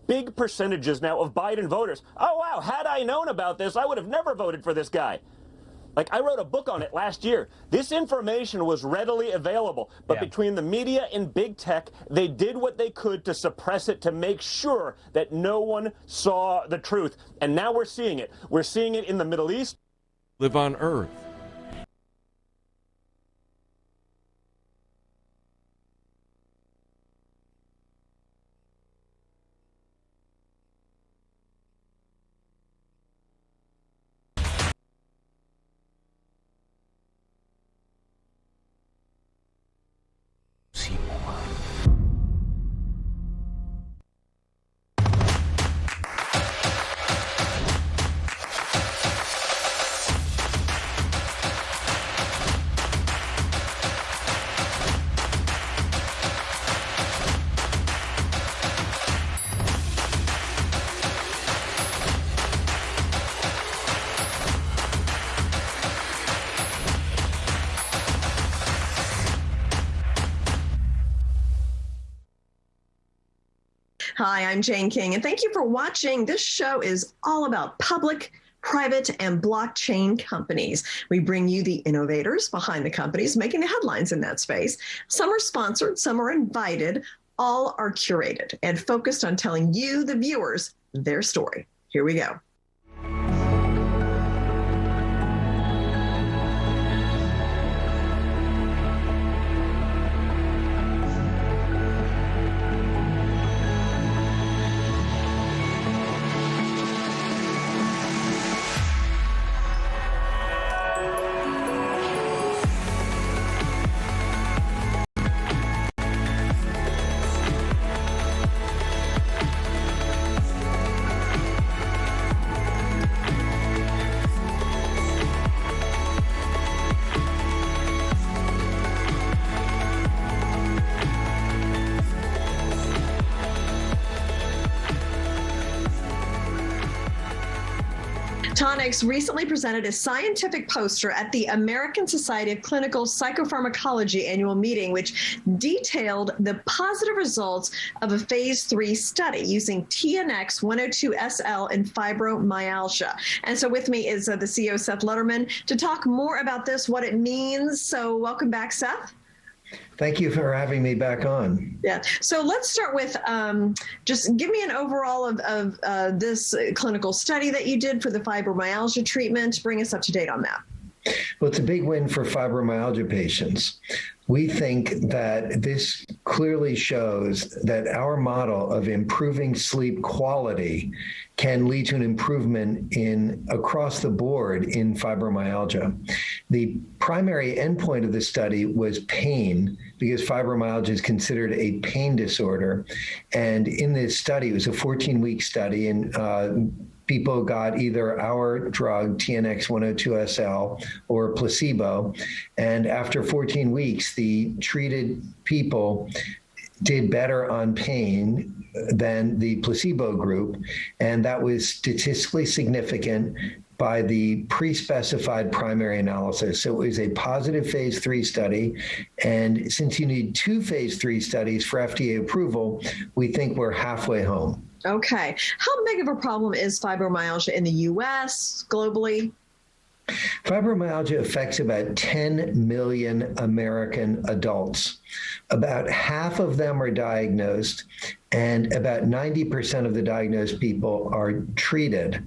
big percentages now of Biden voters. Oh, wow, had I known about this, I would have never voted for this guy. Like, I wrote a book on it last year. This information was readily available, but between the media and big tech, they did what they could to suppress it, to make sure that no one saw the truth. And now we're seeing it. We're seeing it in the Middle East. Live on Earth. Hi, I'm Jane King, and thank you for watching. This show is all about public, private, and blockchain companies. We bring you the innovators behind the companies making the headlines in that space. Some are sponsored, some are invited, all are curated and focused on telling you, the viewers, their story. Here we go. Tonix recently presented a scientific poster at the American Society of Clinical Psychopharmacology annual meeting, which detailed the positive results of a phase 3 study using TNX 102SL in fibromyalgia. And so with me is the CEO, Seth Lutterman, to talk more about this, what it means. So welcome back, Seth. Thank you for having me back on. Yeah. So let's start with just give me an overall of this clinical study that you did for the fibromyalgia treatment. Bring us up to date on that. Well, it's a big win for fibromyalgia patients. We think that this clearly shows that our model of improving sleep quality can lead to an improvement in across the board in fibromyalgia. The primary endpoint of the study was pain, because fibromyalgia is considered a pain disorder. And in this study, it was a 14-week study, and people got either our drug, TNX 102SL, or placebo. And after 14 weeks, the treated people did better on pain than the placebo group. And that was statistically significant by the pre-specified primary analysis. So it was a positive phase 3 study. And since you need 2 phase 3 studies for FDA approval, we think we're halfway home. Okay. How big of a problem is fibromyalgia in the U.S., globally? Fibromyalgia affects about 10 million American adults. About half of them are diagnosed, and about 90% of the diagnosed people are treated.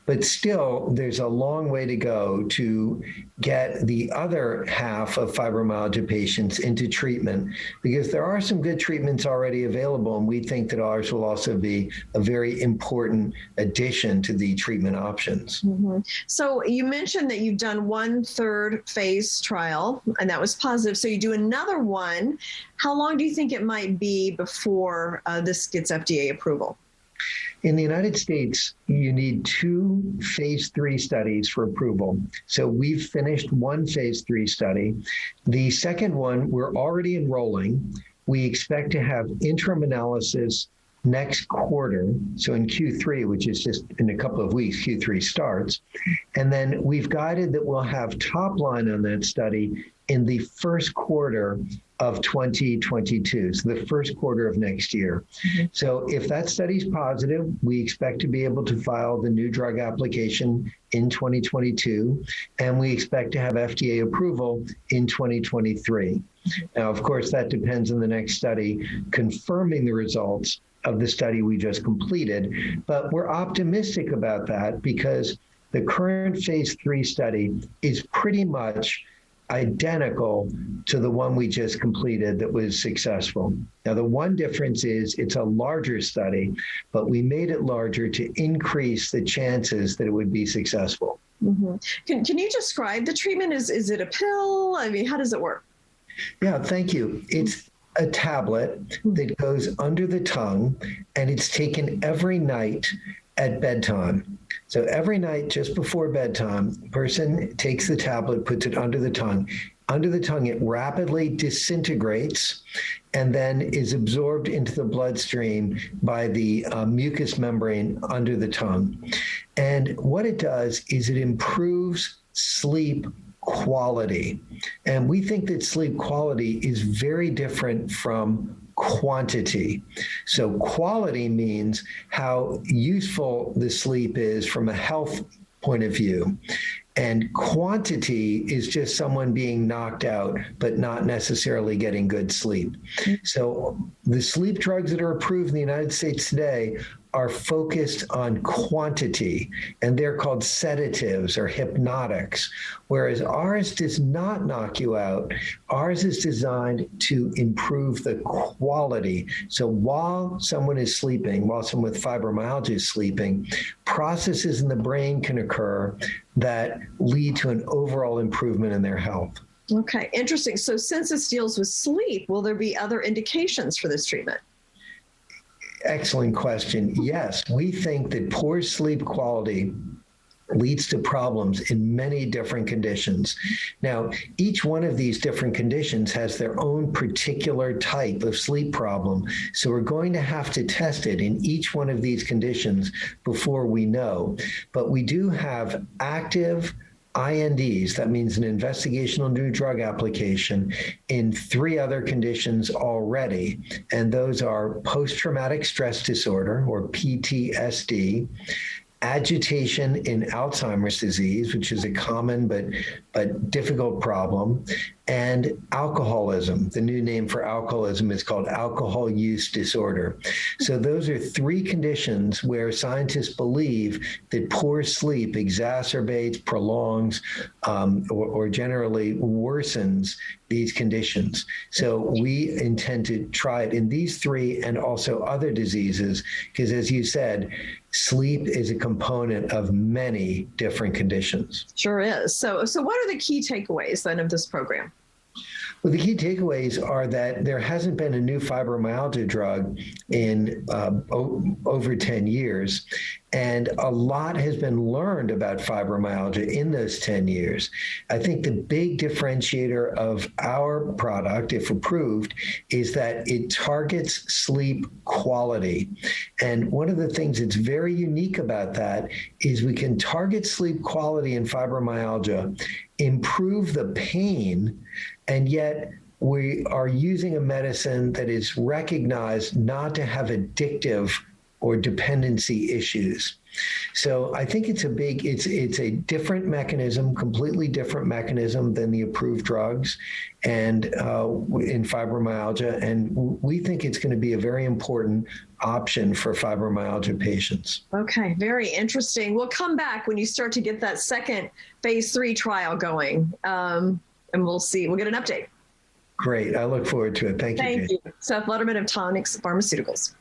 But still, there's a long way to go to get the other half of fibromyalgia patients into treatment, because there are some good treatments already available, and we think that ours will also be a very important addition to the treatment options. Mm-hmm. So you mentioned that you've done 1/3 phase trial, and that was positive. So you do another one. How long do you think it might be before this gets FDA approval? In the United States, you need 2 phase 3 studies for approval. So we've finished 1 phase 3 study. The second one, we're already enrolling. We expect to have interim analysis next quarter, so in Q3, which is just in a couple of weeks, Q3 starts. And then we've guided that we'll have top line on that study in the first quarter of 2022, so the first quarter of next year. So if that study is positive, we expect to be able to file the new drug application in 2022, and we expect to have FDA approval in 2023. Now, of course, that depends on the next study confirming the results of the study we just completed, but we're optimistic about that because the current phase 3 study is pretty much identical to the one we just completed that was successful. Now, the one difference is it's a larger study, but we made it larger to increase the chances that it would be successful. Can you describe the treatment? Is it a pill? I mean, how does it work? Yeah, thank you. It's a tablet that goes under the tongue, and it's taken every night at bedtime. So every night just before bedtime, the person takes the tablet, puts it under the tongue. Under the tongue, it rapidly disintegrates and then is absorbed into the bloodstream by the mucous membrane under the tongue. And what it does is it improves sleep quality. And we think that sleep quality is very different from quantity. So quality means how useful the sleep is from a health point of view. And quantity is just someone being knocked out, but not necessarily getting good sleep. So the sleep drugs that are approved in the United States today are focused on quantity, and they're called sedatives or hypnotics, whereas ours does not knock you out. Ours is designed to improve the quality. So while someone is sleeping, while someone with fibromyalgia is sleeping, processes in the brain can occur that lead to an overall improvement in their health. Okay, interesting. So since this deals with sleep, will there be other indications for this treatment? Excellent question. Yes, we think that poor sleep quality leads to problems in many different conditions. Now, each one of these different conditions has their own particular type of sleep problem. So we're going to have to test it in each one of these conditions before we know. But we do have active INDs, that means an investigational new drug application, in 3 other conditions already. And those are post-traumatic stress disorder, or PTSD, agitation in Alzheimer's disease, which is a common but difficult problem, and alcoholism. The new name for alcoholism is called alcohol use disorder. So those are 3 conditions where scientists believe that poor sleep exacerbates, prolongs, or generally worsens these conditions. So we intend to try it in these 3 and also other diseases, because as you said, sleep is a component of many different conditions. Sure is. So what are the key takeaways then of this program? Well, the key takeaways are that there hasn't been a new fibromyalgia drug in over 10 years, and a lot has been learned about fibromyalgia in those 10 years. I think the big differentiator of our product, if approved, is that it targets sleep quality. And one of the things that's very unique about that is we can target sleep quality in fibromyalgia, improve the pain, and yet we are using a medicine that is recognized not to have addictive or dependency issues. So I think it's a different mechanism, completely different mechanism than the approved drugs and in fibromyalgia. And we think it's going to be a very important option for fibromyalgia patients. Okay, very interesting. We'll come back when you start to get that second phase 3 trial going. And we'll see. We'll get an update. Great. I look forward to it. Thank you. Thank you. Seth Letterman of Tonix Pharmaceuticals.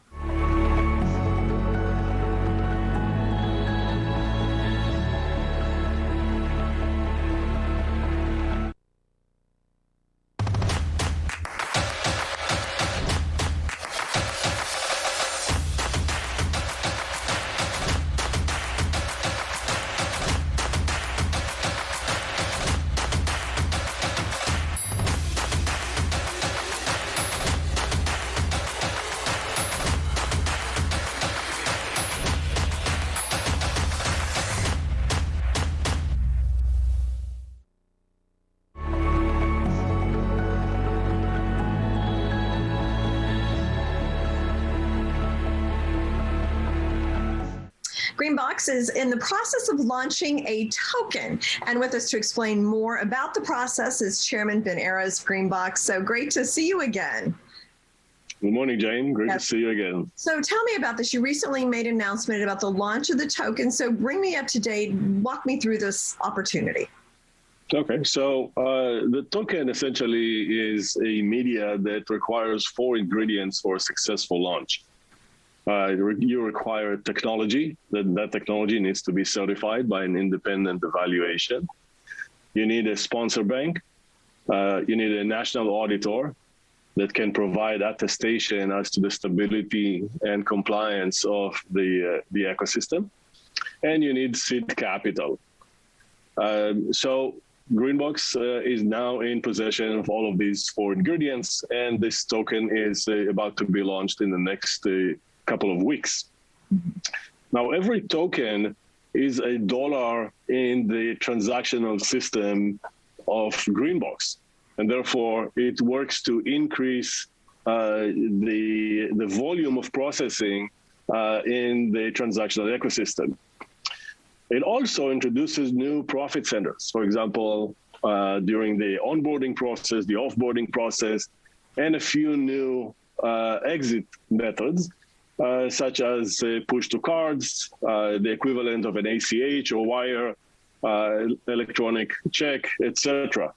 GreenBox is in the process of launching a token. And with us to explain more about the process is Chairman Ben Arrows of GreenBox. So great to see you again. Good morning, Jane. Great to see you again. So tell me about this. You recently made an announcement about the launch of the token. So bring me up to date. Walk me through this opportunity. Okay, so the token essentially is a media that requires 4 ingredients for a successful launch. You require technology. That technology needs to be certified by an independent evaluation. You need a sponsor bank. You need a national auditor that can provide attestation as to the stability and compliance of the ecosystem. And you need seed capital. So GreenBox is now in possession of all of these 4 ingredients, and this token is about to be launched in the next couple of weeks. Now, every token is $1 in the transactional system of GreenBox. And therefore, it works to increase the volume of processing in the transactional ecosystem. It also introduces new profit centers. For example, during the onboarding process, the offboarding process, and a few new exit methods, such as push to cards, the equivalent of an ACH or wire, electronic check, etc.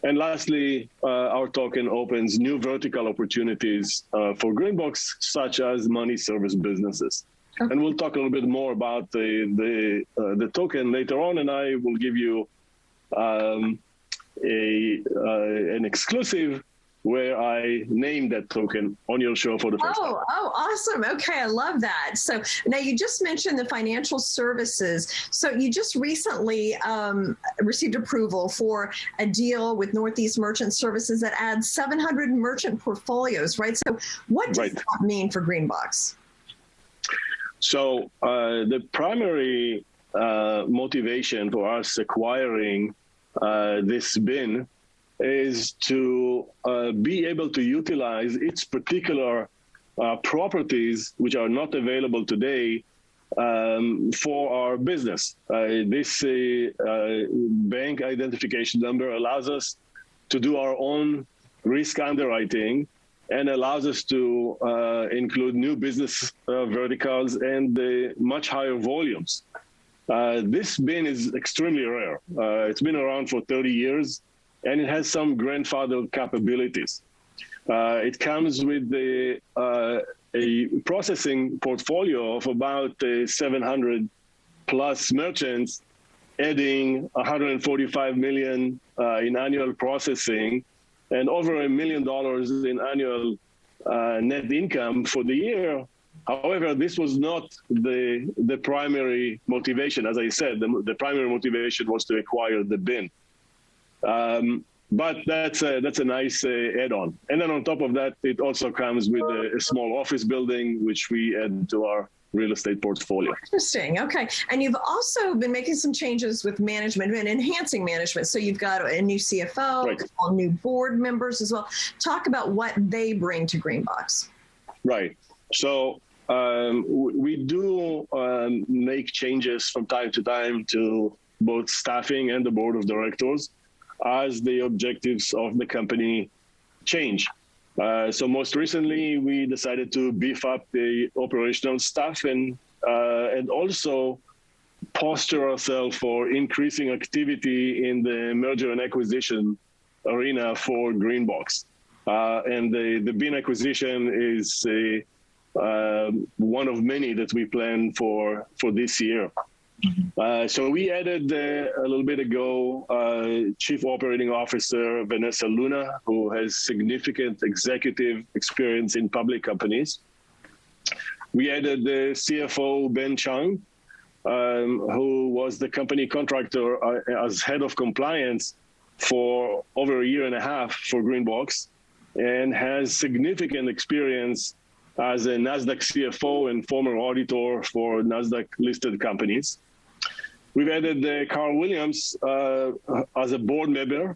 And lastly, our token opens new vertical opportunities for GreenBox, such as money service businesses. Okay. And we'll talk a little bit more about the token later on, and I will give you an exclusive where I named that token on your show for the first time. Oh, awesome. Okay, I love that. So now you just mentioned the financial services. So you just recently received approval for a deal with Northeast Merchant Services that adds 700 merchant portfolios, right? So what does that mean for GreenBox? So the primary motivation for us acquiring this bin is to be able to utilize its particular properties, which are not available today, for our business. This bank identification number allows us to do our own risk underwriting and allows us to include new business verticals and much higher volumes. This bin is extremely rare. It's been around for 30 years. And it has some grandfathered capabilities. It comes with a processing portfolio of about 700 plus merchants, adding 145 million in annual processing and over $1 million in annual net income for the year. However, this was not the primary motivation. As I said, the primary motivation was to acquire the bin. But that's a nice add-on. And then on top of that, it also comes with a small office building, which we add to our real estate portfolio. Interesting. Okay. And you've also been making some changes with management and enhancing management. So you've got a new CFO, right, all new board members as well. Talk about what they bring to GreenBox. Right. So we do make changes from time to time to both staffing and the board of directors as the objectives of the company change. So most recently, we decided to beef up the operational staff and also posture ourselves for increasing activity in the merger and acquisition arena for GreenBox. And the bin acquisition is one of many that we plan for this year. So we added a little bit ago Chief Operating Officer Vanessa Luna, who has significant executive experience in public companies. We added the CFO Ben Chang, who was the company contractor as head of compliance for over a year and a half for GreenBox, and has significant experience as a NASDAQ CFO and former auditor for NASDAQ listed companies. We've added Carl Williams as a board member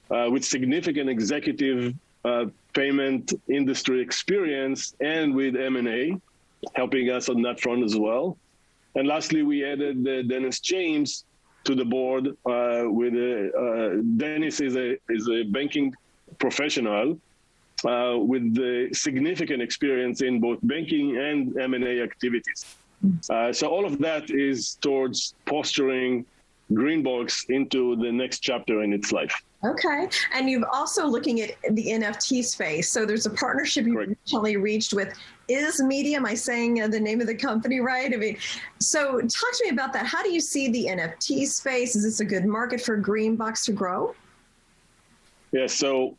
with significant executive payment industry experience and with M&A, helping us on that front as well. And lastly, we added Dennis James to the board. Dennis is a banking professional with significant experience in both banking and M&A activities. So all of that is towards posturing GreenBox into the next chapter in its life. Okay. And you've also looking at the NFT space. So there's a partnership you recently reached with Is Media. Am I saying the name of the company right? I mean, so talk to me about that. How do you see the NFT space? Is this a good market for GreenBox to grow? Yeah, so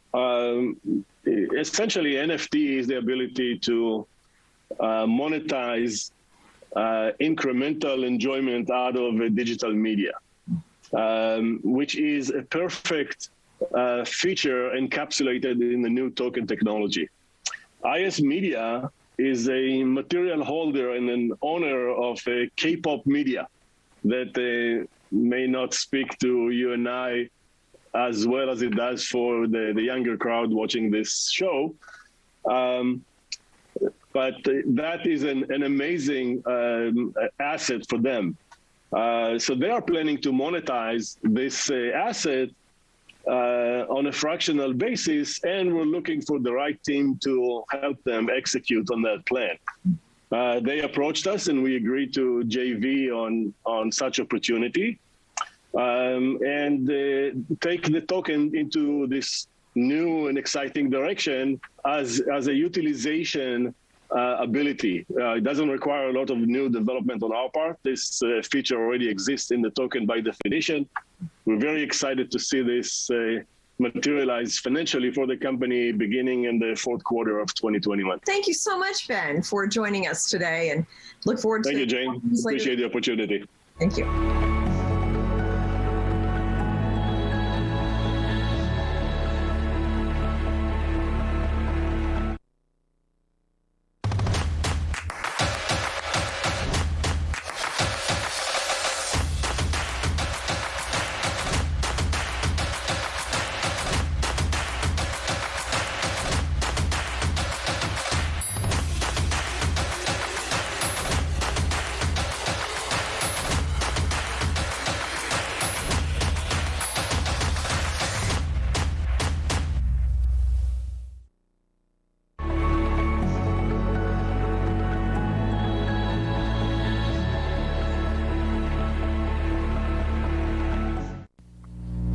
essentially NFT is the ability to monetize incremental enjoyment out of digital media, which is a perfect feature encapsulated in the new token technology. IS Media is a material holder and an owner of a K-pop media that may not speak to you and I as well as it does for the younger crowd watching this show. But that is an amazing asset for them. So they are planning to monetize this asset on a fractional basis, and we're looking for the right team to help them execute on that plan. They approached us and we agreed to JV on such opportunity and take the token into this new and exciting direction as a utilization ability. It doesn't require a lot of new development on our part. This feature already exists in the token by definition. We're very excited to see this materialize financially for the company beginning in the fourth quarter of 2021. Thank you so much, Ben, for joining us today, and look forward to Thank you, Jane. Appreciate the opportunity. Thank you.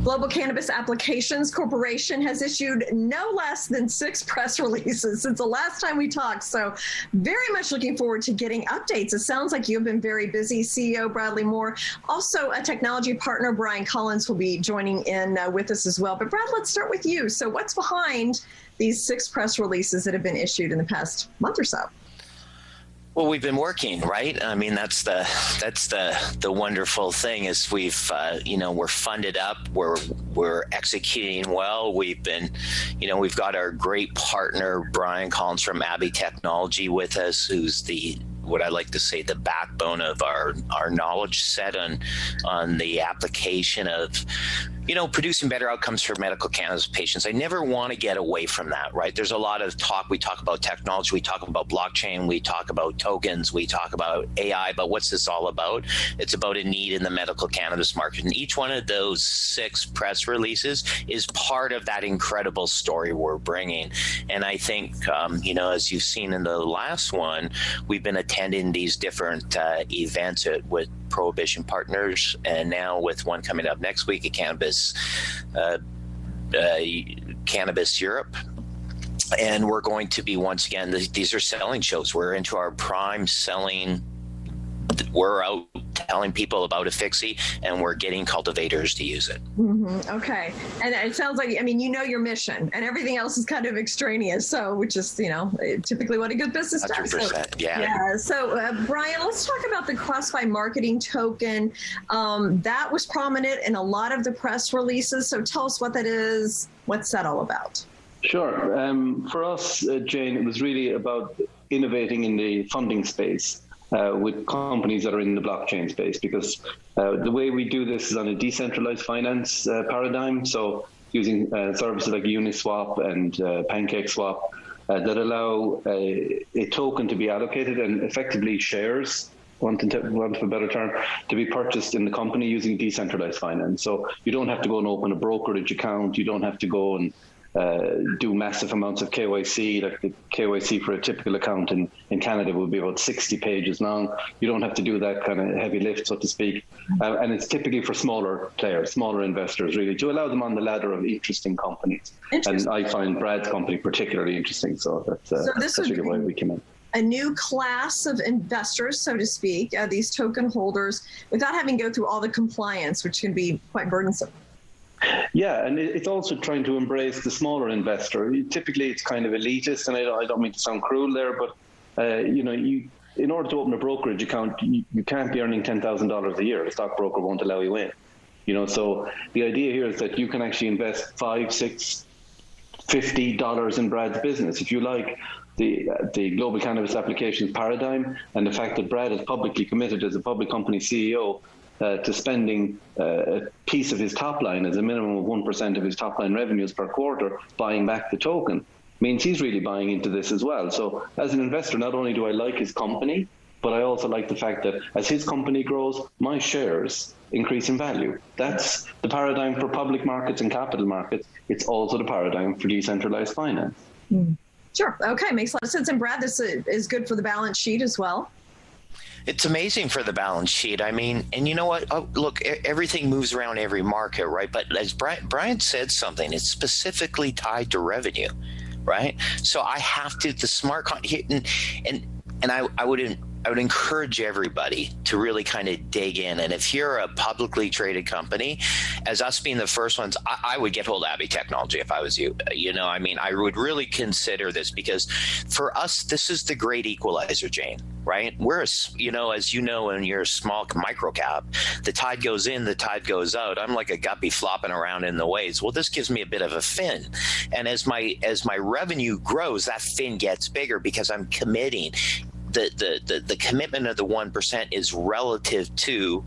Global Cannabis Applications Corporation has issued no less than 6 press releases since the last time we talked. So very much looking forward to getting updates. It sounds like you've been very busy. CEO Bradley Moore, also a technology partner, Brian Collins, will be joining in with us as well. But Brad, let's start with you. So what's behind these 6 press releases that have been issued in the past month or so? Well, we've been working, right? I mean, that's the wonderful thing is we've we're funded up, we're executing well. We've been, we've got our great partner Brian Collins from Abbey Technology with us, who's what I like to say the backbone of our knowledge set on the application of producing better outcomes for medical cannabis patients. I never want to get away from that, right? There's a lot of talk. We talk about technology, we talk about blockchain, we talk about tokens, we talk about AI, but what's this all about? It's about a need in the medical cannabis market. And each one of those 6 press releases is part of that incredible story we're bringing. And I think, as you've seen in the last one, we've been attending these different events with Prohibition Partners, and now with one coming up next week at Cannabis Europe. And we're going to be, once again, these are selling shows. We're into our prime selling. We're out telling people about Afixi, and we're getting cultivators to use it. Mm-hmm. Okay. And it sounds like, your mission, and everything else is kind of extraneous. So, which is, typically what a good business does. 100%, so, yeah. So, Brian, let's talk about the cross-buy marketing token. That was prominent in a lot of the press releases. So tell us what that is. What's that all about? Sure. For us, Jane, it was really about innovating in the funding space. With companies that are in the blockchain space, because the way we do this is on a decentralized finance paradigm. So using services like Uniswap and PancakeSwap that allow a token to be allocated and effectively shares want a better term, to be purchased in the company using decentralized finance. So you don't have to go and open a brokerage account. You don't have to go and do massive amounts of KYC. Like the KYC for a typical account in Canada would be about 60 pages long. You don't have to do that kind of heavy lift, so to speak. And it's typically for smaller players, smaller investors, really, to allow them on the ladder of interesting companies. And I find Brad's company particularly interesting. So that's really why we came in. A new class of investors, so to speak, these token holders, without having to go through all the compliance, which can be quite burdensome. Yeah, and it's also trying to embrace the smaller investor. Typically, it's kind of elitist, and I don't mean to sound cruel there, but in order to open a brokerage account, you can't be earning $10,000 a year. A stockbroker won't allow you in. So the idea here is that you can actually invest $5, $6, $50 in Brad's business. If you like the global cannabis applications paradigm and the fact that Brad is publicly committed as a public company CEO to spending a piece of his top line as a minimum of 1% of his top line revenues per quarter buying back the token, means he's really buying into this as well. So as an investor, not only do I like his company, but I also like the fact that as his company grows, my shares increase in value. That's the paradigm for public markets and capital markets. It's also the paradigm for decentralized finance. Sure. Okay. Makes a lot of sense. And Brad, this is good for the balance sheet as well. It's amazing for the balance sheet. I mean, and you know what? Oh, look, everything moves around every market, right? But as Brian said something, it's specifically tied to revenue, right? So I have to, the smart, and I would encourage everybody to really kind of dig in. And if you're a publicly traded company, as us being the first ones, I would get hold of Abbey Technology if I was you. I would really consider this, because for us, this is the great equalizer, Jane, right? We're, as you know, when you're a small micro cap, the tide goes in, the tide goes out. I'm like a guppy flopping around in the waves. Well, this gives me a bit of a fin. And as my revenue grows, that fin gets bigger because I'm committing. The commitment of the 1% is relative to,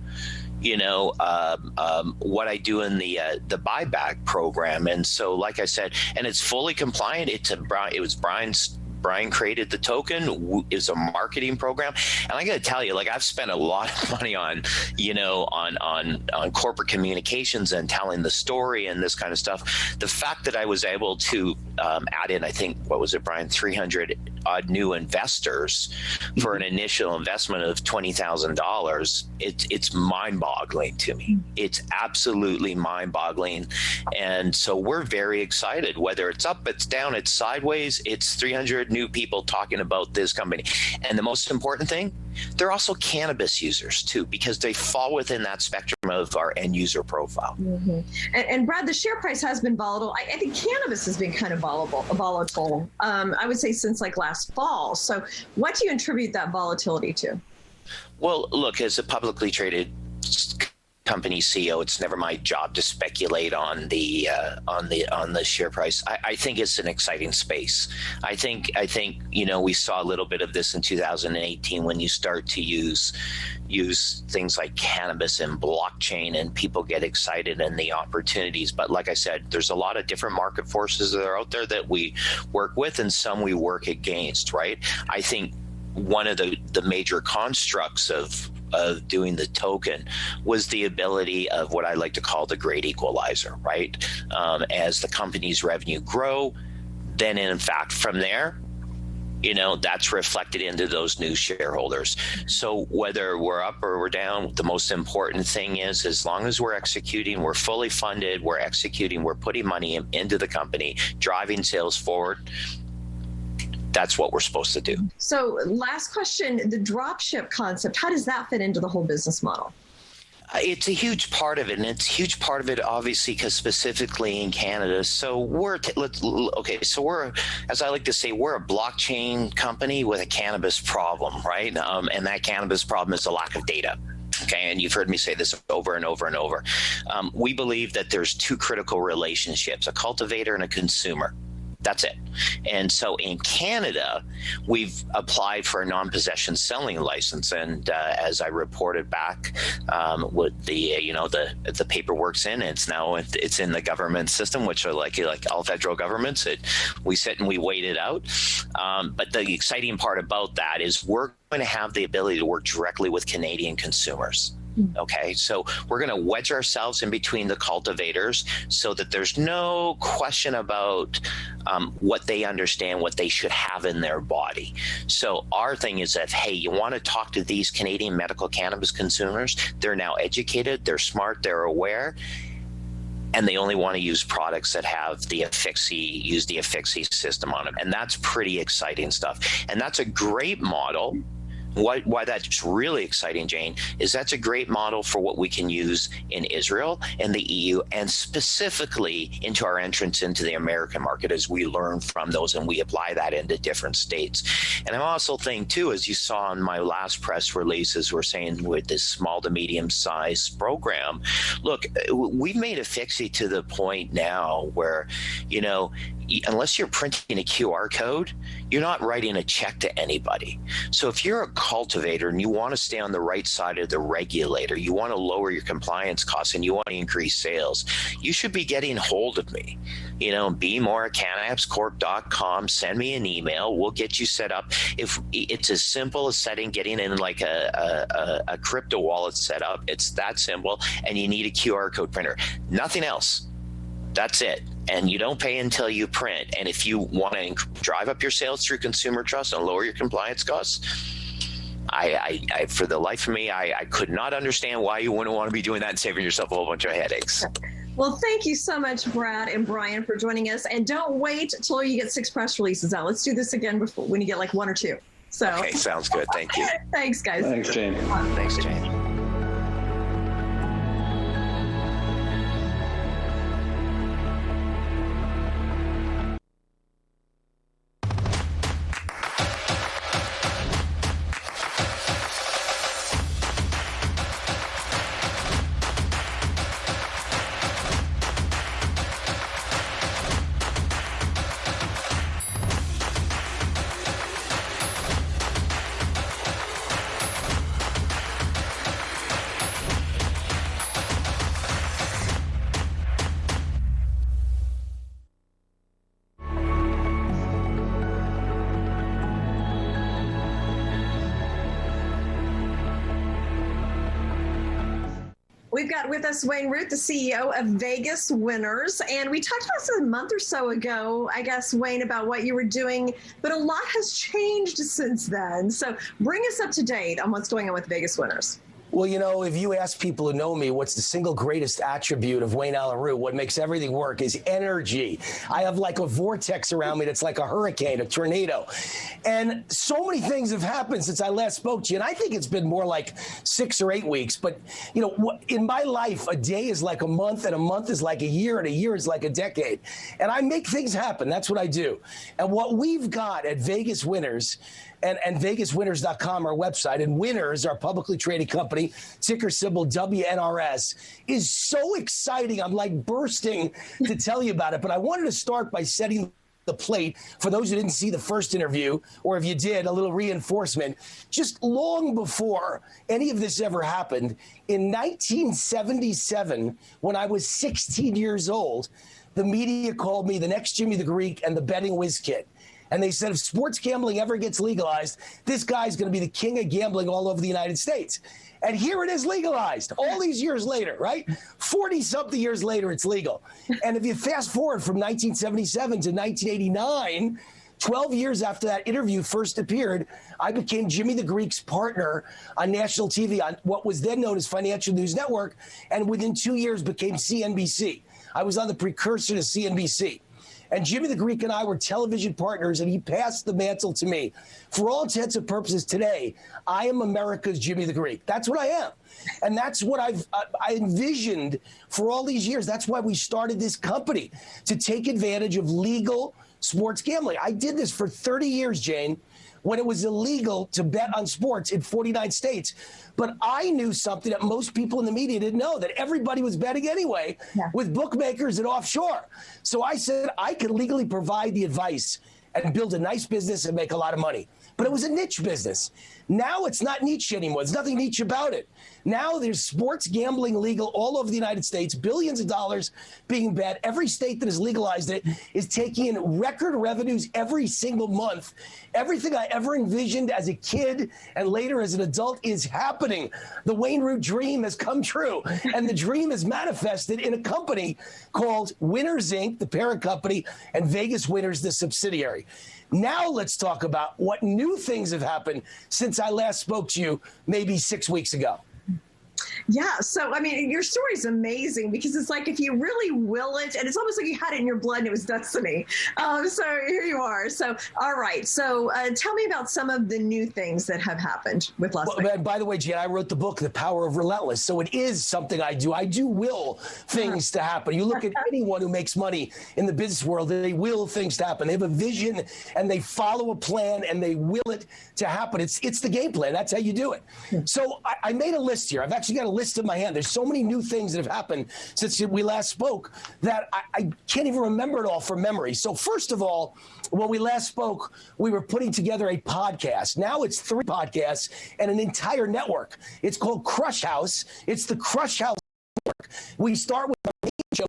what I do in the buyback program. And so, like I said, and it's fully compliant. It was Brian created the token. Is a marketing program, and I got to tell you, like, I've spent a lot of money on corporate communications and telling the story and this kind of stuff. The fact that I was able to add in, I think, what was it, Brian, 300 odd new investors for an initial investment of $20,000. It's mind-boggling to me. It's absolutely mind-boggling, and so we're very excited. Whether it's up, it's down, it's sideways, it's 300 new people talking about this company. And the most important thing, they're also cannabis users too, because they fall within that spectrum of our end user profile. Mm-hmm. And Brad, the share price has been volatile. I think cannabis has been kind of volatile. I would say since like last fall. So what do you attribute that volatility to? Well, look, as a publicly traded company CEO, it's never my job to speculate on the share price. I think it's an exciting space. I think we saw a little bit of this in 2018 when you start to use things like cannabis and blockchain, and people get excited and the opportunities. But like I said, there's a lot of different market forces that are out there that we work with and some we work against, right? I think one of the major constructs of doing the token was the ability of what I like to call the great equalizer, right? As the company's revenue grow, then in fact from there, that's reflected into those new shareholders. So whether we're up or we're down, the most important thing is, as long as we're executing, we're fully funded, we're executing, we're putting money into the company, driving sales forward, that's what we're supposed to do. So last question, the dropship concept, how does that fit into the whole business model? It's a huge part of it, and it's a huge part of it, obviously, because specifically in Canada. So we're, as I like to say, we're a blockchain company with a cannabis problem, right? And that cannabis problem is the lack of data. Okay, and you've heard me say this over and over and over. We believe that there's two critical relationships, a cultivator and a consumer. That's it. And so in Canada, we've applied for a non-possession selling license. And as I reported back, with the paperwork's in, it's in the government system, which are like all federal governments. We sit and we wait it out. But the exciting part about that is we're going to have the ability to work directly with Canadian consumers. Okay, so we're going to wedge ourselves in between the cultivators so that there's no question about what they understand, what they should have in their body. So our thing is that, hey, you want to talk to these Canadian medical cannabis consumers? They're now educated, they're smart, they're aware, and they only want to use products that have the Affixi system on them. And that's pretty exciting stuff. And that's a great model. Why that's really exciting, Jane, is that's a great model for what we can use in Israel and the EU, and specifically into our entrance into the American market as we learn from those and we apply that into different states. And I also think, too, as you saw in my last press releases, we're saying with this small to medium size program, look, we've made Affixi to the point now where, unless you're printing a QR code, you're not writing a check to anybody. So if you're a cultivator and you want to stay on the right side of the regulator, you want to lower your compliance costs and you want to increase sales, you should be getting hold of me. bmore@cannabiscorp.com, send me an email. We'll get you set up. If it's as simple as getting in like a crypto wallet set up, it's that simple, and you need a QR code printer. Nothing else. That's it. And you don't pay until you print. And if you want to drive up your sales through consumer trust and lower your compliance costs, I for the life of me, I could not understand why you wouldn't want to be doing that and saving yourself a whole bunch of headaches. Well, thank you so much, Brad and Brian, for joining us. And don't wait till you get 6 press releases out. Let's do this again when you get like 1 or 2. So. Okay, sounds good. Thank you. Thanks, guys. Thanks, Jane. Thanks, Jane. We've got with us Wayne Root, the CEO of Vegas Winners. And we talked about this a month or so ago, I guess, Wayne, about what you were doing, but a lot has changed since then. So bring us up to date on what's going on with Vegas Winners. Well, if you ask people who know me, what's the single greatest attribute of Wayne Allen Root, what makes everything work is energy. I have like a vortex around me that's like a hurricane, a tornado. And so many things have happened since I last spoke to you. And I think it's been more like 6 or 8 weeks. But, in my life, a day is like a month, and a month is like a year, and a year is like a decade. And I make things happen. That's what I do. And what we've got at Vegas Winners, and VegasWinners.com, our website, and Winners, our publicly traded company, ticker symbol WNRS, is so exciting. I'm like bursting to tell you about it. But I wanted to start by setting the plate for those who didn't see the first interview, or if you did, a little reinforcement. Just long before any of this ever happened, in 1977, when I was 16 years old, the media called me the next Jimmy the Greek and the betting whiz kid. And they said, if sports gambling ever gets legalized, this guy's going to be the king of gambling all over the United States. And here it is legalized all these years later, right? 40-something years later, it's legal. And if you fast forward from 1977 to 1989, 12 years after that interview first appeared, I became Jimmy the Greek's partner on national TV on what was then known as Financial News Network, and within 2 years became CNBC. I was on the precursor to CNBC. And Jimmy the Greek and I were television partners, and he passed the mantle to me. For all intents and purposes today, I am America's Jimmy the Greek. That's what I am. And that's what I envisioned for all these years. That's why we started this company, to take advantage of legal sports gambling. I did this for 30 years, Jane, when it was illegal to bet on sports in 49 states. But I knew something that most people in the media didn't know, that everybody was betting anyway with bookmakers and offshore. So I said I could legally provide the advice and build a nice business and make a lot of money. But it was a niche business. Now it's not niche anymore. There's nothing niche about it. Now there's sports gambling legal all over the United States, billions of dollars being bet. Every state that has legalized it is taking in record revenues every single month. Everything I ever envisioned as a kid and later as an adult is happening. The Wayne Root dream has come true, and the dream is manifested in a company called Winners Inc., the parent company, and Vegas Winners, the subsidiary. Now let's talk about what new things have happened since I last spoke to you maybe 6 weeks ago. Yeah. So, I mean, your story is amazing because it's like if you really will it, and it's almost like you had it in your blood and it was destiny. So here you are. So, all right. So tell me about some of the new things that have happened with Las Vegas. By the way, Jan, I wrote the book, The Power of Relentless. So it is something I do. I do will things to happen. You look at anyone who makes money in the business world, they will things to happen. They have a vision and they follow a plan and they will it to happen. It's the game plan. That's how you do it. So I made a list here. I've actually got a list in my hand. There's so many new things that have happened since we last spoke that I can't even remember it all from memory. So first of all, when we last spoke, we were putting together a podcast. Now it's 3 podcasts and an entire network. It's called Crush House. It's the Crush House network. We start with the main show,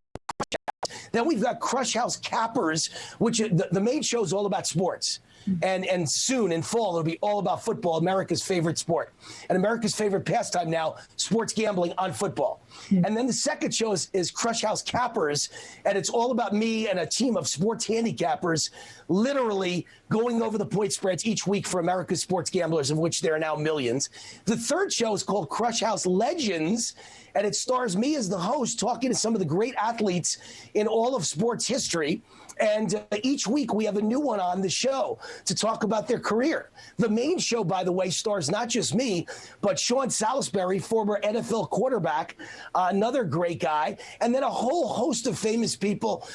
then we've got Crush House Cappers, which the main show is all about sports. And soon in fall, it'll be all about football, America's favorite sport. And America's favorite pastime now, sports gambling on football. And then the second show is Crush House Cappers, and it's all about me and a team of sports handicappers literally going over the point spreads each week for America's sports gamblers, of which there are now millions. The third show is called Crush House Legends, and it stars me as the host talking to some of the great athletes in all of sports history. And each week we have a new one on the show to talk about their career. The main show, by the way, stars not just me, but Sean Salisbury, former NFL quarterback, another great guy, and then a whole host of famous people.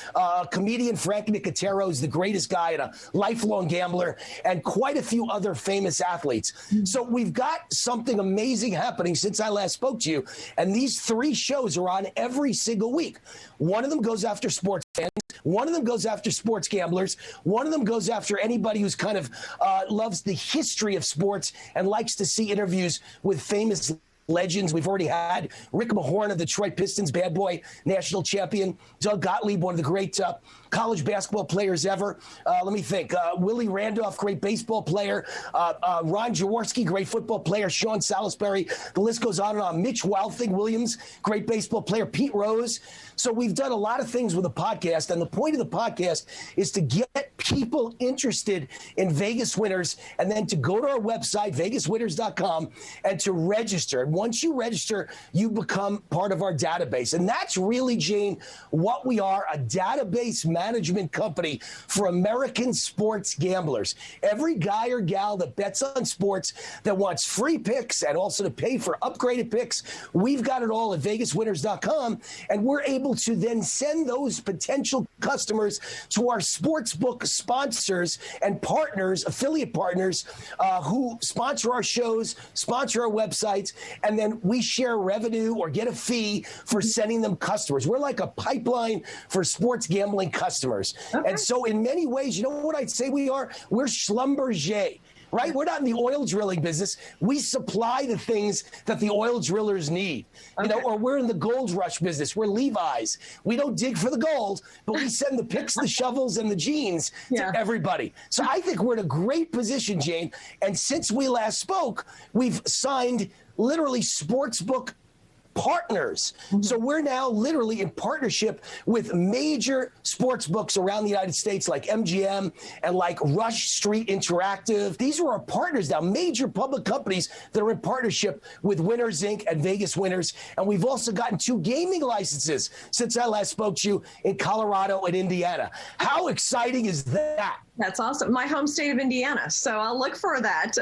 Comedian Frank Nicotero is the greatest guy and a lifelong gambler, and quite a few other famous athletes. So we've got something amazing happening since I last spoke to you, and these 3 shows are on every single week. One of them goes after sports fans. One of them goes after sports gamblers. One of them goes after anybody who's kind of loves the history of sports and likes to see interviews with famous legends. We've already had Rick Mahorn of the Detroit Pistons, bad boy, national champion. Doug Gottlieb, one of the great college basketball players ever. Let me think. Willie Randolph, great baseball player. Ron Jaworski, great football player. Sean Salisbury. The list goes on and on. Mitch Wilfing-Williams, great baseball player. Pete Rose. So we've done a lot of things with the podcast, and the point of the podcast is to get people interested in Vegas Winners and then to go to our website, vegaswinners.com, and to register. And once you register, you become part of our database. And that's really, Jane, what we are, a database management company for American sports gamblers. Every guy or gal that bets on sports, that wants free picks and also to pay for upgraded picks, we've got it all at vegaswinners.com, and we're able to then send those potential customers to our sportsbook sponsors and partners, affiliate partners, who sponsor our shows, sponsor our websites, and then we share revenue or get a fee for sending them customers. We're like a pipeline for sports gambling customers. Okay. And so in many ways, you know what I'd say we are? We're Schlumberger. Right? We're not in the oil drilling business. We supply the things that the oil drillers need. You know, or we're in the gold rush business. We're Levi's. We don't dig for the gold, but we send the picks, the shovels, and the jeans to everybody. So I think we're in a great position, Jane. And since we last spoke, we've signed literally sportsbook partners. So we're now literally in partnership with major sports books around the United States like MGM and like Rush Street Interactive. These are our partners now, major public companies that are in partnership with Winners Inc. and Vegas Winners. And we've also gotten 2 gaming licenses since I last spoke to you in Colorado and Indiana. How exciting is that? That's awesome. My home state of Indiana. So I'll look for that. So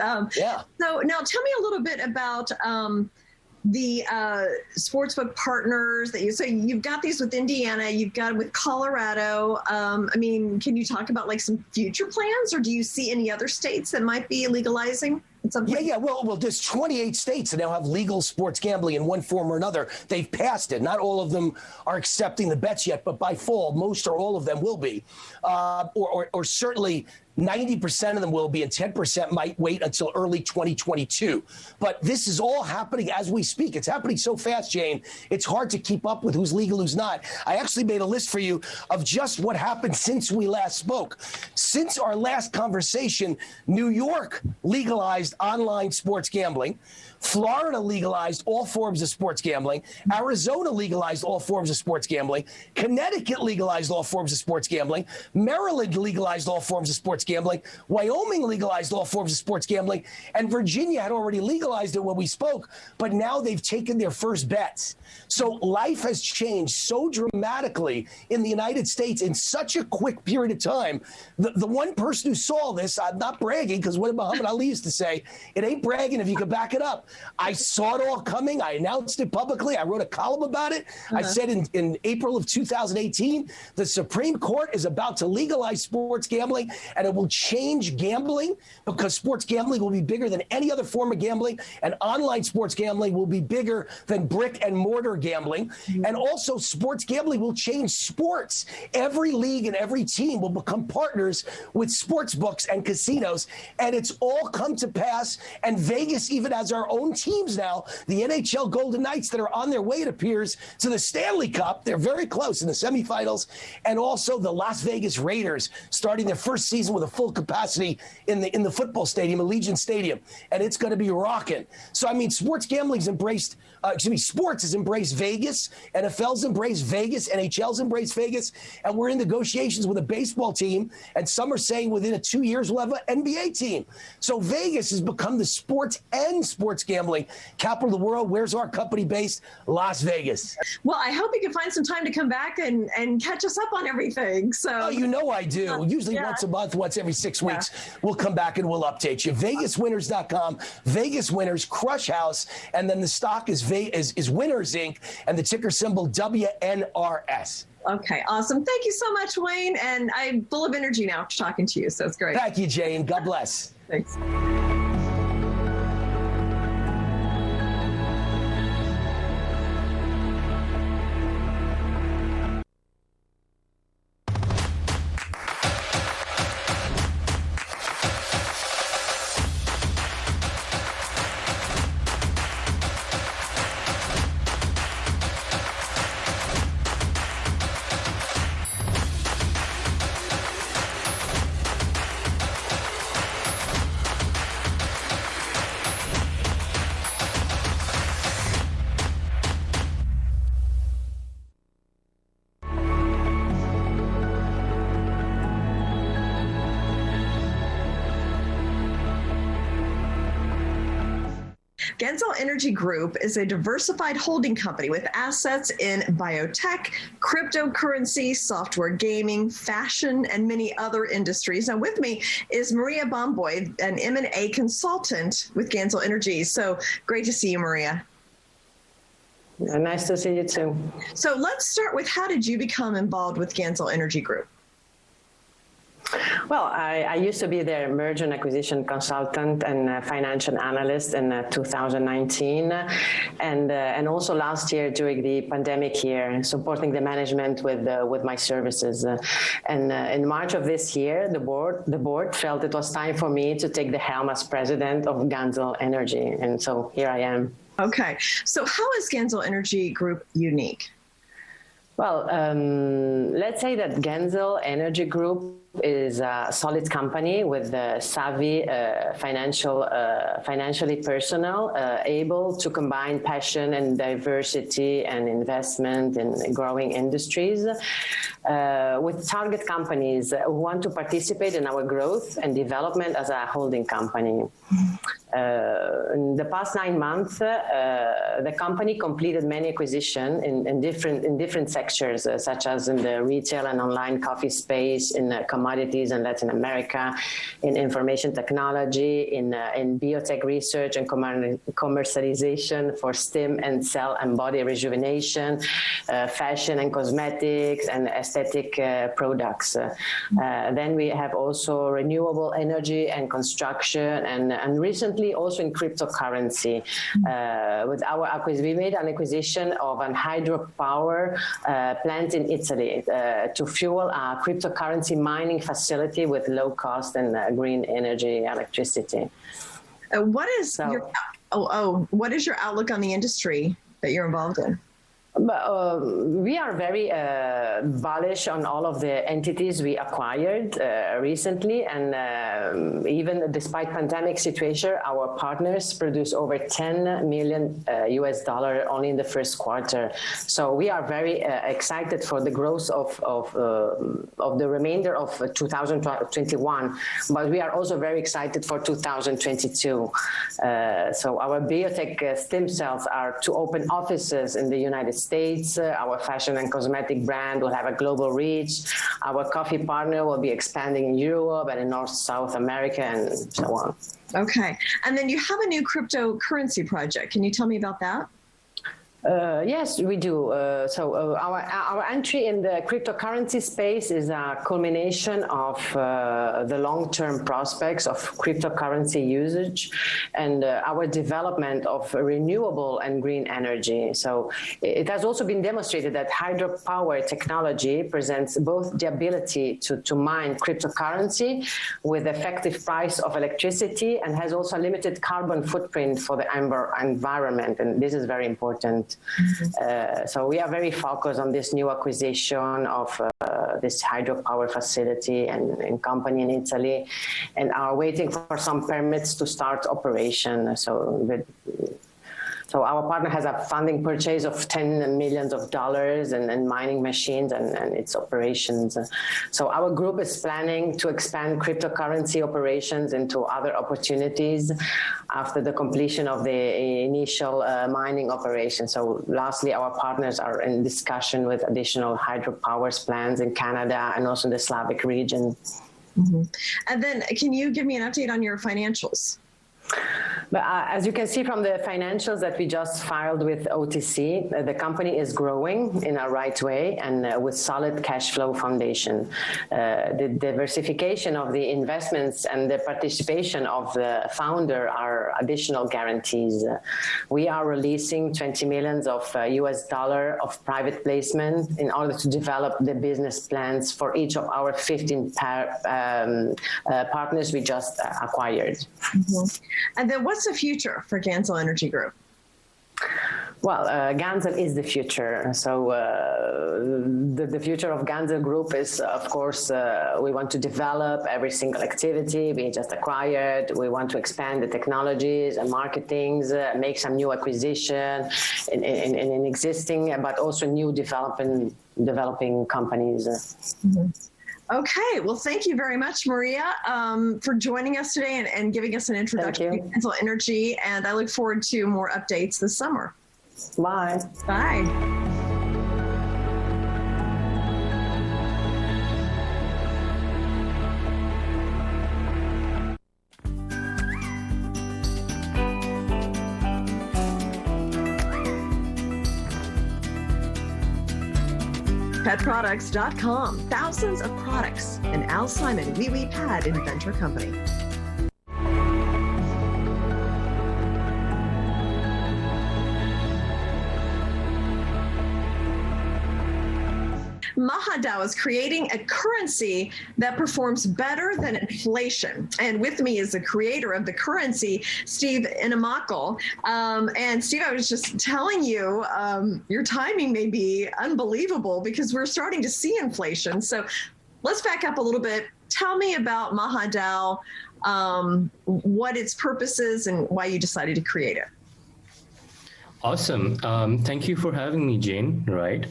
now tell me a little bit about the sportsbook partners that so you've got these with Indiana, you've got with Colorado. I mean, can you talk about like some future plans, or do you see any other states that might be legalizing at some point? Yeah. Well, there's 28 states that now have legal sports gambling in one form or another. They've passed it. Not all of them are accepting the bets yet, but by fall, most or all of them will be, or certainly 90% of them will be, and 10% might wait until early 2022. But this is all happening as we speak. It's happening so fast, Jane, it's hard to keep up with who's legal, who's not. I actually made a list for you of just what happened since we last spoke. Since our last conversation, New York legalized online sports gambling. Florida legalized all forms of sports gambling. Arizona legalized all forms of sports gambling. Connecticut legalized all forms of sports gambling. Maryland legalized all forms of sports gambling. Wyoming legalized all forms of sports gambling. And Virginia had already legalized it when we spoke, but now they've taken their first bets. So life has changed so dramatically in the United States in such a quick period of time. The one person who saw this, I'm not bragging, because what did Muhammad Ali used to say? It ain't bragging if you can back it up. I saw it all coming. I announced it publicly. I wrote a column about it. I said in April of 2018, the Supreme Court is about to legalize sports gambling, and it will change gambling because sports gambling will be bigger than any other form of gambling, and online sports gambling will be bigger than brick and mortar gambling. And also sports gambling will change sports. Every league and every team will become partners with sports books and casinos, and it's all come to pass. And Vegas even has our own teams now, the NHL Golden Knights, that are on their way, it appears, to the Stanley Cup. They're very close in the semifinals. And also the Las Vegas Raiders starting their first season with a full capacity in the football stadium, Allegiant Stadium. And it's going to be rocking. So, I mean, sports gambling's embraced, sports has embraced Vegas. NFL's embraced Vegas. NHL's embraced Vegas. And we're in negotiations with a baseball team. And some are saying within 2 years we'll have an NBA team. So Vegas has become the sports and sports gambling capital of the world. Where's our company based? Las Vegas. Well, I hope you can find some time to come back and catch us up on everything. So, oh, you know I do. Usually once a month, once every 6 weeks, we'll come back and we'll update you. VegasWinners.com, Vegas Winners, Crush House, and then the stock is Winners Inc. and the ticker symbol WNRS. Okay, awesome. Thank you so much, Wayne. And I'm full of energy now talking to you, so it's great. Thank you, Jane. God bless. Thanks. Gaensel Energy Group is a diversified holding company with assets in biotech, cryptocurrency, software gaming, fashion, and many other industries. Now with me is Maria Bomboy, an M&A consultant with Gaensel Energy. So great to see you, Maria. Nice to see you too. So let's start with, how did you become involved with Gaensel Energy Group? Well, I used to be their merger and acquisition consultant and financial analyst in 2019, and also last year during the pandemic year, supporting the management with my services. And in March of this year, the board felt it was time for me to take the helm as president of Gaensel Energy, and so here I am. Okay, so how is Gaensel Energy Group unique? Well, let's say that Gaensel Energy Group is a solid company with savvy financially personnel, able to combine passion and diversity and investment in growing industries with target companies who want to participate in our growth and development as a holding company. In the past 9 months, the company completed many acquisitions in different sectors, such as in the retail and online coffee space, in commodities in Latin America, in information technology, in biotech research and commercialization for stem and cell and body rejuvenation, fashion and cosmetics, and aesthetic products. Then we have also renewable energy and construction, and recently also in cryptocurrency. With our acquisition, we made an acquisition of an hydropower plant in Italy to fuel a cryptocurrency mining facility with low cost and green energy electricity. What is your outlook on the industry that you're involved in? We are very bullish on all of the entities we acquired recently, and even despite pandemic situation, our partners produced over $10 million US only in the first quarter. So we are very excited for the growth of the remainder of 2021, but we are also very excited for 2022. So our biotech stem cells are to open offices in the United States. Our fashion and cosmetic brand will have a global reach. Our coffee partner will be expanding in Europe and in South America and so on. Okay. And then you have a new cryptocurrency project. Can you tell me about that? Yes, we do. Our entry in the cryptocurrency space is a culmination of the long-term prospects of cryptocurrency usage and our development of renewable and green energy. So it has also been demonstrated that hydropower technology presents both the ability to mine cryptocurrency with effective price of electricity and has also a limited carbon footprint for the environment, and this is very important. Mm-hmm. So we are very focused on this new acquisition of this hydropower facility and company in Italy, and are waiting for some permits to start operation. So our partner has a funding purchase of $10 million and mining machines and its operations. So our group is planning to expand cryptocurrency operations into other opportunities after the completion of the initial mining operation. So lastly, our partners are in discussion with additional hydropower plants in Canada and also in the Slavic region. Mm-hmm. And then can you give me an update on your financials? But as you can see from the financials that we just filed with OTC, the company is growing in a right way and with solid cash flow foundation. The diversification of the investments and the participation of the founder are additional guarantees. We are releasing $20 million of private placement in order to develop the business plans for each of our 15 partners we just acquired. Mm-hmm. And then what's the future for Gaensel Energy Group? Well, Gaensel is the future. So the future of Gaensel Group is, of course, we want to develop every single activity we just acquired. We want to expand the technologies and marketings, make some new acquisition in existing, but also new developing companies. Mm-hmm. Okay, well, thank you very much, Maria, for joining us today and giving us an introduction to Gaensel Energy. And I look forward to more updates this summer. Bye. Bye. PetProducts.com. Thousands of products. An Al Simon Wee Wee Pad Inventor Company. MahaDao is creating a currency that performs better than inflation. And with me is the creator of the currency, Steve Innerscope. And Steve, I was just telling you, your timing may be unbelievable because we're starting to see inflation. So let's back up a little bit. Tell me about MahaDao, what its purpose is and why you decided to create it. Awesome. Thank you for having me, Jane. Right.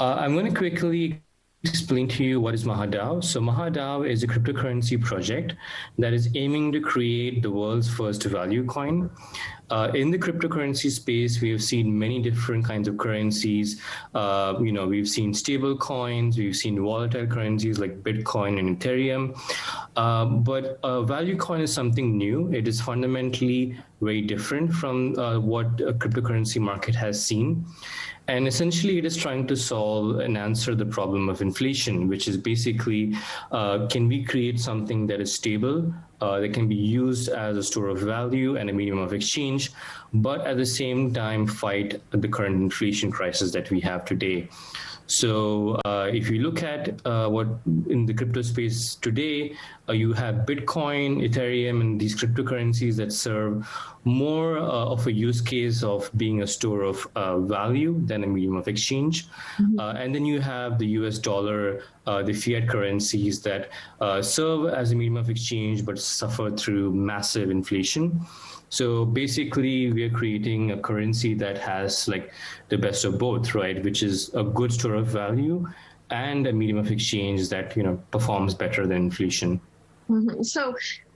I'm going to quickly explain to you what is MahaDao. So MahaDao is a cryptocurrency project that is aiming to create the world's first value coin. In the cryptocurrency space, we have seen many different kinds of currencies. We've seen stable coins, we've seen volatile currencies like Bitcoin and Ethereum. But value coin is something new. It is fundamentally very different from what a cryptocurrency market has seen. And essentially, it is trying to solve and answer the problem of inflation, which is basically, can we create something that is stable, that can be used as a store of value and a medium of exchange, but at the same time fight the current inflation crisis that we have today. So if you look at what in the crypto space today, you have Bitcoin, Ethereum, and these cryptocurrencies that serve more of a use case of being a store of value than a medium of exchange. Mm-hmm. And then you have the US dollar, the fiat currencies that serve as a medium of exchange, but suffer through massive inflation. So basically, we are creating a currency that has like the best of both, right? Which is a good store of value and a medium of exchange that, performs better than inflation. Mm-hmm. So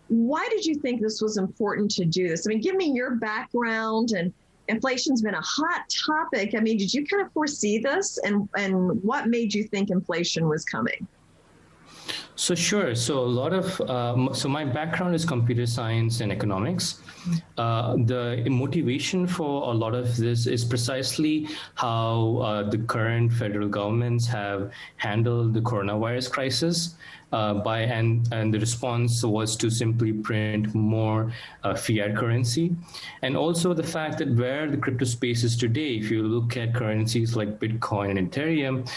why did you think this was important to do this? I mean, give me your background, and inflation's been a hot topic. I mean, did you kind of foresee this, and what made you think inflation was coming? So sure. So a lot of, so my background is computer science and economics. The motivation for a lot of this is precisely how the current federal governments have handled the coronavirus crisis. And the response was to simply print more fiat currency. And also the fact that where the crypto space is today, if you look at currencies like Bitcoin and Ethereum,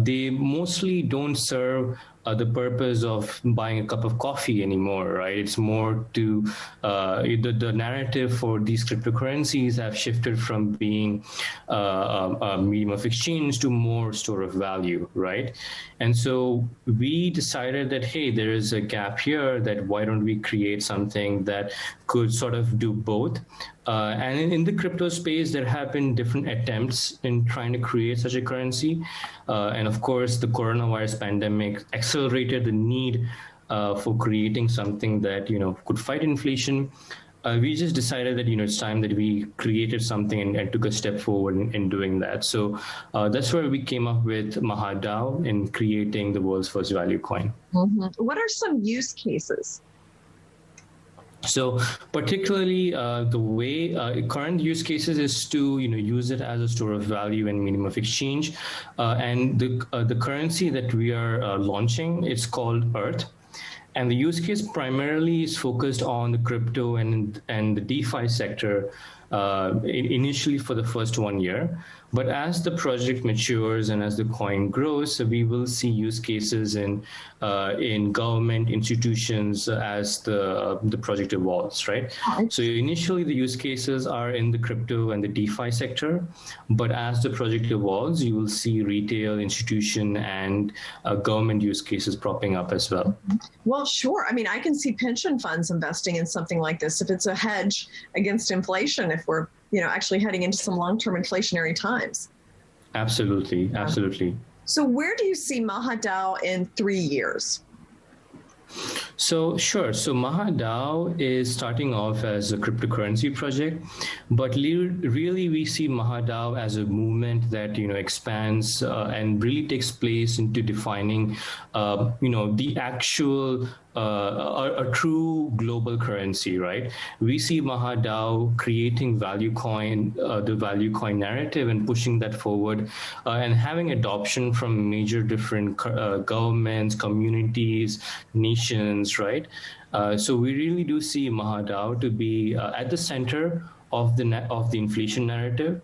they mostly don't serve the purpose of buying a cup of coffee anymore, right? It's more to the narrative for these cryptocurrencies have shifted from being a medium of exchange to more store of value, right? And so we decided that, hey, there is a gap here, that why don't we create something that could sort of do both? And in the crypto space, there have been different attempts in trying to create such a currency. And of course, the coronavirus pandemic accelerated the need for creating something that, could fight inflation. We just decided that, it's time that we created something and took a step forward in doing that. So that's where we came up with MahaDao in creating the world's first value coin. Mm-hmm. What are some use cases? So particularly the way current use cases is to use it as a store of value and medium of exchange, and the currency that we are launching, it's called Earth, and the use case primarily is focused on the crypto and the DeFi sector initially for the first 1 year. But as the project matures and as the coin grows, we will see use cases in government institutions as the project evolves, right? So initially the use cases are in the crypto and the DeFi sector, but as the project evolves, you will see retail, institution, and government use cases propping up as well. Well, sure. I mean, I can see pension funds investing in something like this if it's a hedge against inflation, if we're actually heading into some long-term inflationary times. Absolutely, absolutely. So where do you see MahaDao in 3 years? So sure. So MahaDao is starting off as a cryptocurrency project, but really we see MahaDao as a movement that expands and really takes place into defining the actual a true global currency, right? We see MahaDao creating value coin, the value coin narrative, and pushing that forward, and having adoption from major different governments, communities, nations, right? So we really do see MahaDao to be at the center of the inflation narrative.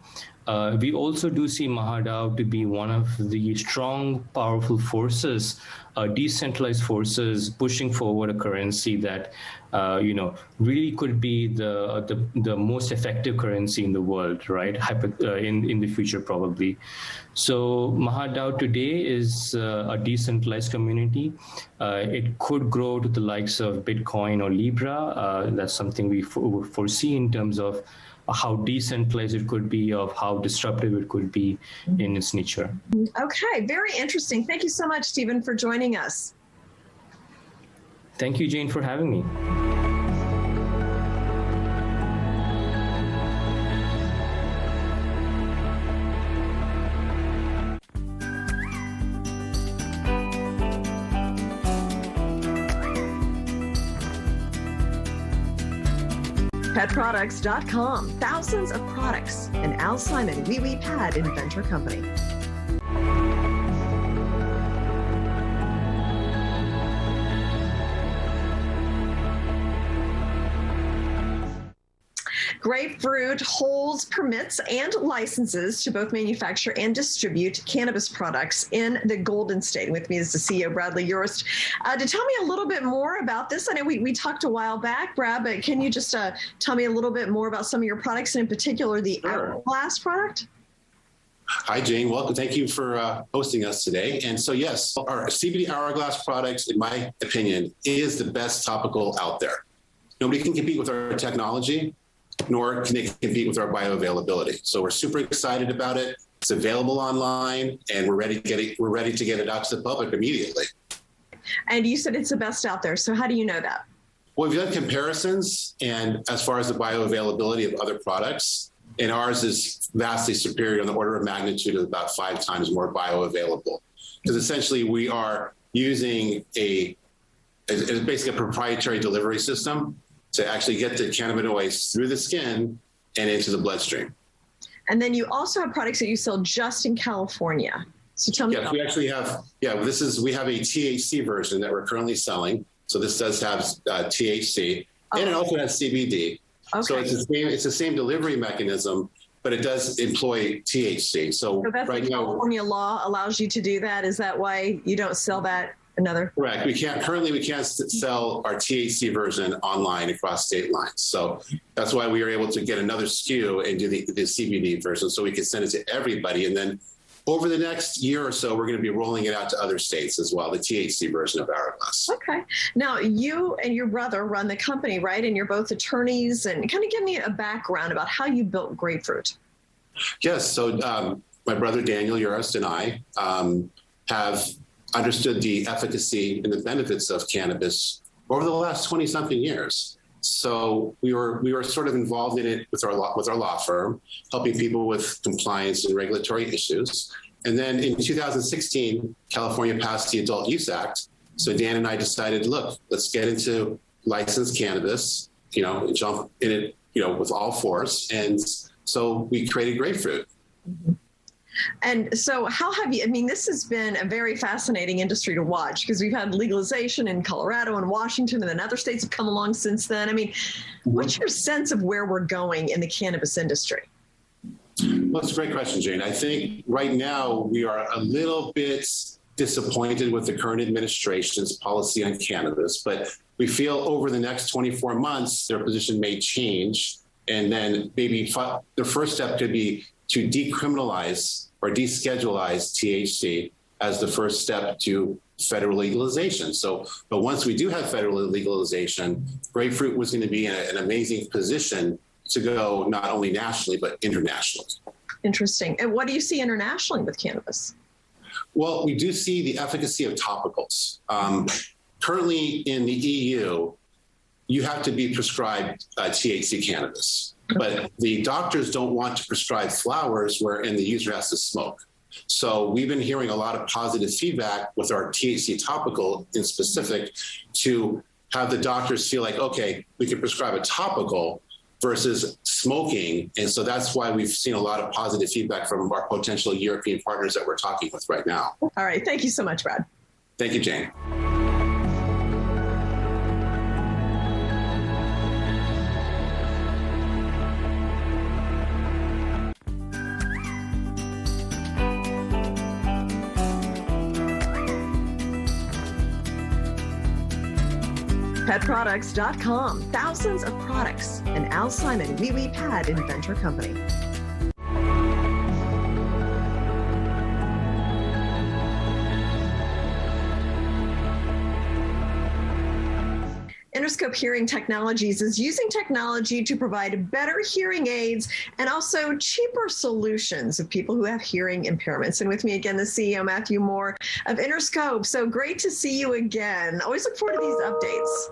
We also do see MahaDao to be one of the strong, powerful forces, decentralized forces pushing forward a currency that, really could be the most effective currency in the world, right? In the future, probably. So MahaDao today is a decentralized community. It could grow to the likes of Bitcoin or Libra. That's something we foresee in terms of how decentralized it could be, of how disruptive it could be in its nature. Okay, very interesting. Thank you so much, Stephen, for joining us. Thank you, Jane, for having me. Petproducts.com. Thousands of products. An Al Simon Wee Pad Inventor Company. Grapefruit holds permits and licenses to both manufacture and distribute cannabis products in the Golden State. With me is the CEO, Bradley Urist. To tell me a little bit more about this, I know we talked a while back, Brad, but can you just tell me a little bit more about some of your products, and in particular the Hourglass product? Hi, Jane. Welcome. Thank you for hosting us today. And so, yes, our CBD Hourglass products, in my opinion, is the best topical out there. Nobody can compete with our technology, nor can they compete with our bioavailability. So we're super excited about it. It's available online, and we're ready to get it out to the public immediately. And you said it's the best out there. So how do you know that? Well, we've done comparisons, and as far as the bioavailability of other products, and ours is vastly superior on the order of magnitude of about 5 times more bioavailable. Because essentially we are using basically a proprietary delivery system to actually get the cannabinoids through the skin and into the bloodstream. And then you also have products that you sell just in California. So tell me. Yes, we actually have, we have a THC version that we're currently selling. So this does have THC, and it also has CBD. Okay. So it's the same delivery mechanism, but it does employ THC. So that's right now, California law allows you to do that. Is that why you don't sell that? Correct. We can't sell our THC version online across state lines. So that's why we are able to get another SKU and do the CBD version, so we can send it to everybody. And then over the next year or so, we're going to be rolling it out to other states as well, the THC version of Hourglass. Okay. Now, you and your brother run the company, right? And you're both attorneys. And kind of give me a background about how you built Grapefruit. Yes. So my brother, Daniel Urist, and I have understood the efficacy and the benefits of cannabis over the last 20-something years. So we were sort of involved in it with our law firm, helping people with compliance and regulatory issues. And then in 2016, California passed the Adult Use Act. So Dan and I decided, look, let's get into licensed cannabis, and jump in it, with all force. And so we created Grapefruit. Mm-hmm. And so this has been a very fascinating industry to watch, because we've had legalization in Colorado and Washington, and then other states have come along since then. What's your sense of where we're going in the cannabis industry? Well, that's a great question, Jane. I think right now we are a little bit disappointed with the current administration's policy on cannabis, but we feel over the next 24 months, their position may change. And then maybe the first step could be to decriminalize or descheduleize THC as the first step to federal legalization. But once we do have federal legalization, Grapefruit was going to be in an amazing position to go not only nationally, but internationally. Interesting. And what do you see internationally with cannabis? Well, we do see the efficacy of topicals. Currently in the EU, you have to be prescribed THC cannabis. But the doctors don't want to prescribe flowers wherein the user has to smoke. So we've been hearing a lot of positive feedback with our THC topical in specific to have the doctors feel like, okay, we can prescribe a topical versus smoking. And so that's why we've seen a lot of positive feedback from our potential European partners that we're talking with right now. All right. Thank you so much, Brad. Thank you, Jane. Petproducts.com. Thousands of products. An Al Simon Wee Pad Inventor Company. Innerscope Hearing Technologies is using technology to provide better hearing aids and also cheaper solutions of people who have hearing impairments. And with me again, the CEO, Matthew Moore of Innerscope. So great to see you again. Always look forward to these updates.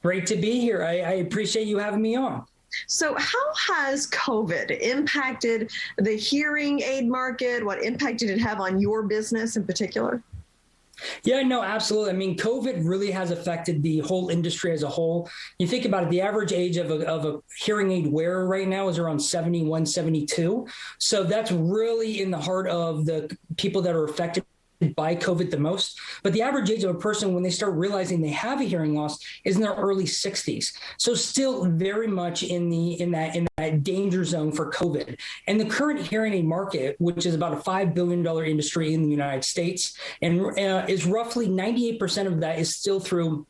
Great to be here. I appreciate you having me on. So how has COVID impacted the hearing aid market? What impact did it have on your business in particular? Yeah, no, absolutely. I mean, COVID really has affected the whole industry as a whole. You think about it, the average age of a hearing aid wearer right now is around 71, 72. So that's really in the heart of the people that are affected by COVID the most. But the average age of a person when they start realizing they have a hearing loss is in their early 60s. So still very much in that danger zone for COVID. And the current hearing aid market, which is about a $5 billion industry in the United States, and is roughly 98% of that is still through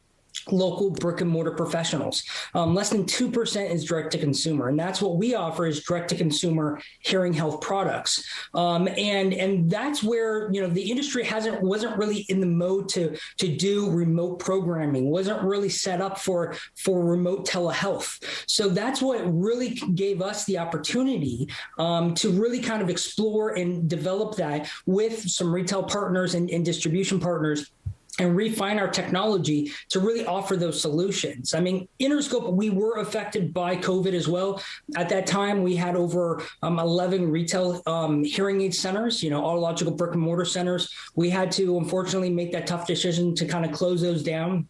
local brick and mortar professionals. Less than 2% is direct to consumer. And that's what we offer is direct to consumer hearing health products. And that's where, the industry wasn't really in the mode to do remote programming, wasn't really set up for remote telehealth. So that's what really gave us the opportunity to really kind of explore and develop that with some retail partners and distribution partners, and refine our technology to really offer those solutions. I mean, Innerscope, we were affected by COVID as well. At that time, we had over 11 retail hearing aid centers, audiological brick and mortar centers. We had to, unfortunately, make that tough decision to kind of close those down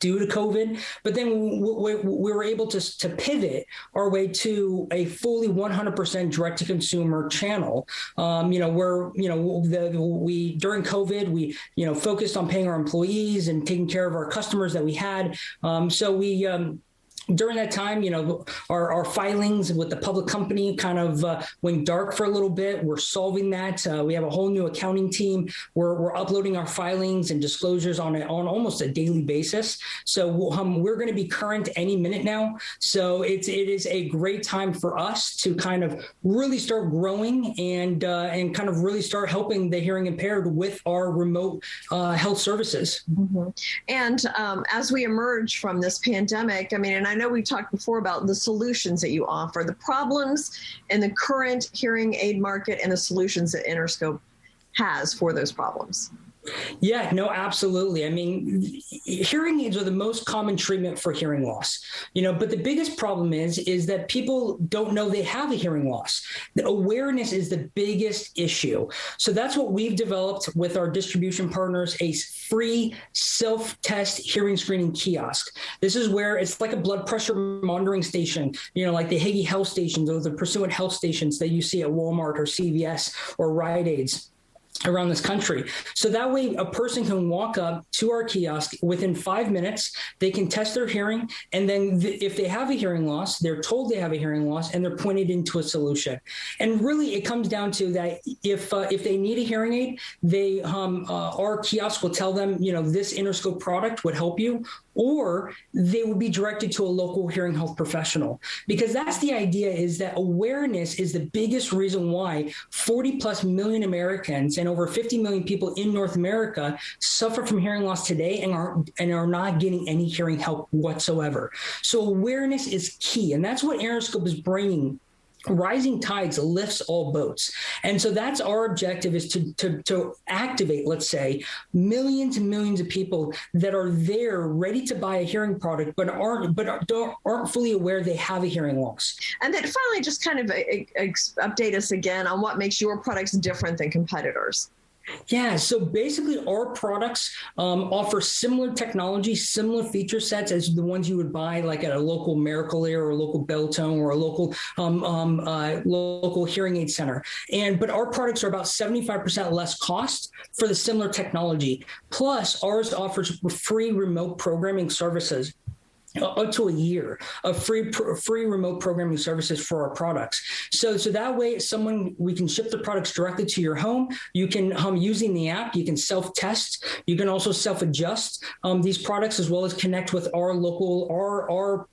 due to COVID. But then we were able to pivot our way to a fully 100% direct to consumer channel. Where, we during COVID, we, focused on paying our employees and taking care of our customers that we had. So we, during that time, our filings with the public company kind of went dark for a little bit. We're solving that. We have a whole new accounting team. We're uploading our filings and disclosures on almost a daily basis. So we're going to be current any minute now. So it is a great time for us to kind of really start growing and kind of really start helping the hearing impaired with our remote health services. Mm-hmm. And as we emerge from this pandemic, and I know we talked before about the solutions that you offer, the problems in the current hearing aid market and the solutions that Innerscope has for those problems. Yeah, no, absolutely. I mean, hearing aids are the most common treatment for hearing loss, but the biggest problem is that people don't know they have a hearing loss. The awareness is the biggest issue. So that's what we've developed with our distribution partners, a free self-test hearing screening kiosk. This is where it's like a blood pressure monitoring station, like the Higgy Health stations or the Pursuant Health stations that you see at Walmart or CVS or Rite Aids around this country. So that way a person can walk up to our kiosk within 5 minutes, they can test their hearing. And then if they have a hearing loss, they're told they have a hearing loss and they're pointed into a solution. And really it comes down to that if they need a hearing aid, our kiosk will tell them, this Innerscope product would help you, or they will be directed to a local hearing health professional. Because that's the idea, is that awareness is the biggest reason why 40 plus million Americans and over 50 million people in North America suffer from hearing loss today and are not getting any hearing help whatsoever. So awareness is key. And that's what Innerscope is bringing. Rising tides lifts all boats. And so that's our objective, is to activate, let's say, millions and millions of people that are there ready to buy a hearing product, but aren't fully aware they have a hearing loss. And then finally, just kind of update us again on what makes your products different than competitors. Yeah, so basically our products offer similar technology, similar feature sets as the ones you would buy like at a local Miracle Ear or a local Beltone or a local hearing aid center. But our products are about 75% less cost for the similar technology. Plus, ours offers free remote programming services. up to a year of free remote programming services for our products. So that way, we can ship the products directly to your home. You can, using the app, you can self-test. You can also self-adjust these products, as well as connect with our local, our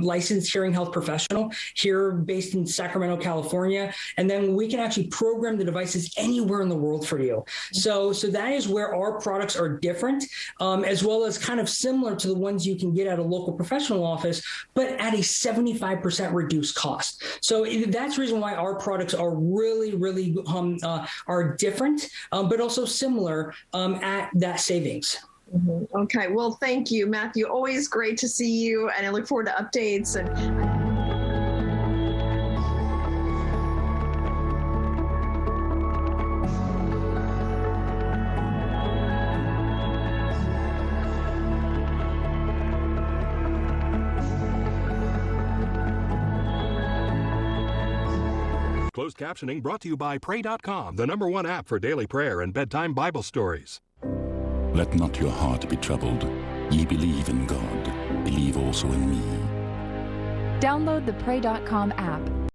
licensed hearing health professional here based in Sacramento, California. And then we can actually program the devices anywhere in the world for you. So that is where our products are different, as well as kind of similar to the ones you can get at a local professional office, but at a 75% reduced cost. So that's the reason why our products are really are different, but also similar at that savings. Mm-hmm. Okay, well, thank you, Matthew. Always great to see you, and I look forward to updates. And Closed captioning brought to you by Pray.com, the #1 app for daily prayer and bedtime Bible stories. Let not your heart be troubled. Ye believe in God. Believe also in me. Download the Pray.com app